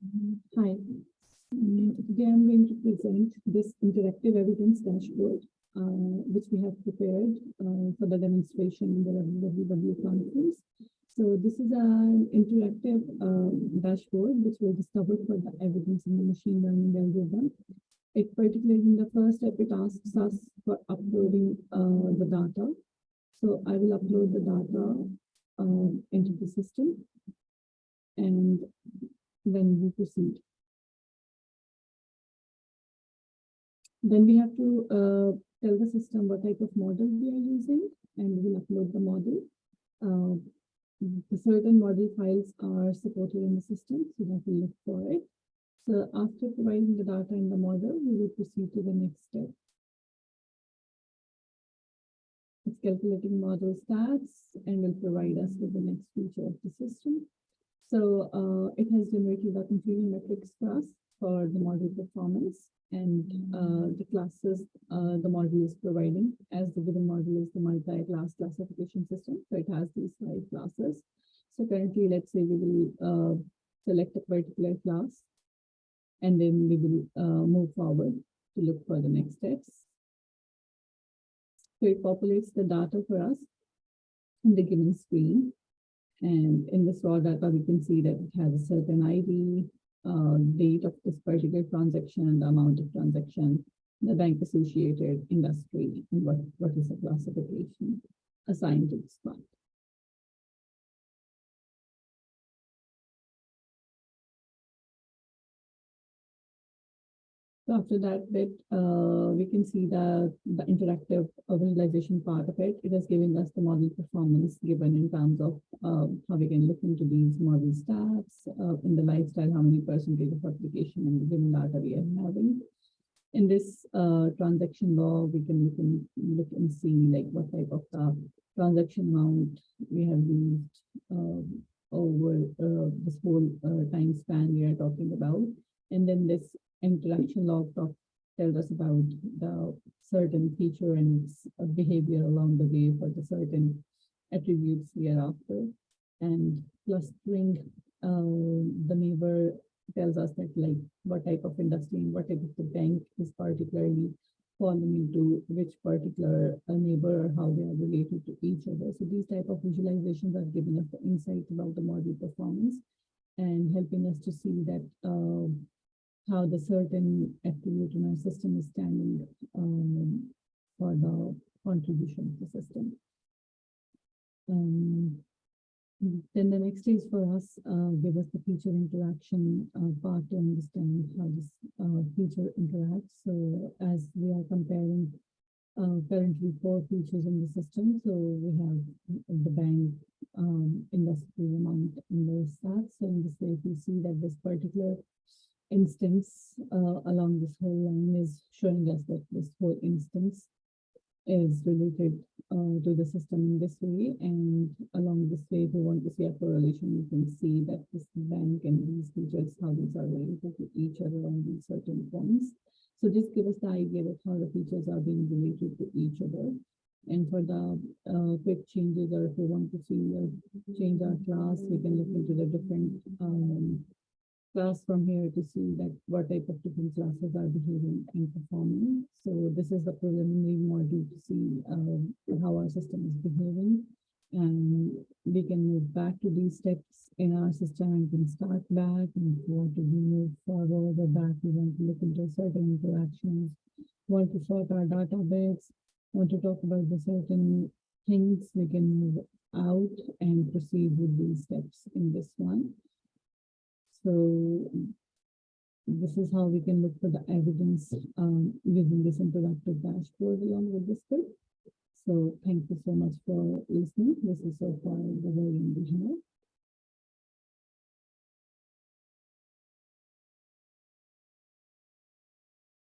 Hi. Today I'm going to present this interactive evidence dashboard, which we have prepared for the demonstration in the WWW conference. So this is an interactive dashboard which will discover for the evidence in the machine learning algorithm. It particularly in the first step, it asks us for uploading the data. So I will upload the data into the system, and then we proceed. Then we have to tell the system what type of model we are using, and we will upload the model. The certain model files are supported in the system, so we have to look for it. So after providing the data in the model, we will proceed to the next step. It's calculating model stats and will provide us with the next feature of the system. So it has generated a confusion metrics for us for the model performance, and the classes the model is providing, as the given model is the multi-class classification system. So it has these 5 classes. So currently, let's say we will select a particular class, and then we will move forward to look for the next steps. So it populates the data for us in the given screen. And in this raw data, we can see that it has a certain ID, date of this particular transaction, the amount of transaction, the bank associated, industry, and what is the classification assigned to this fund. So after that bit, we can see the interactive visualization part of it. It is giving us the model performance given in terms of how we can look into these model stats in the lifestyle, how many percentage of application and the given data we are having. In this transaction log, we can look and see like what type of transaction amount we have used over this whole time span we are talking about. And then this interaction log tells us about the certain feature and its behavior along the way for the certain attributes we are after. And clustering the neighbor tells us that like what type of industry and what type of the bank is particularly falling into which particular neighbor or how they are related to each other. So these type of visualizations are giving us the insight about the model performance and helping us to see that how the certain attribute in our system is standing for the contribution to the system. Then the next stage for us give us the feature interaction part to understand how this feature interacts. So as we are comparing currently 4 features in the system, so we have the bank, industry, amount, and the stats. So in this way, if you see that this particular instance along this whole line is showing us that this whole instance is related to the system in this way, and along this way, if we want to see a correlation, you can see that this bank and these features, how these are related to each other on these certain points. So this gives us the idea of how the features are being related to each other. And for the quick changes, or if we want to see change our class, we can look into the different class from here to see that what type of different classes are behaving and performing. So this is the preliminary model to see how our system is behaving. And we can move back to these steps in our system and can start back. And if we want to move forward or back, we want to look into certain interactions, want to sort our database, want to talk about the certain things, we can move out and proceed with these steps in this one. So this is how we can look for the evidence using this interactive dashboard along with this script. So thank you so much for listening. This is so far the volume we have.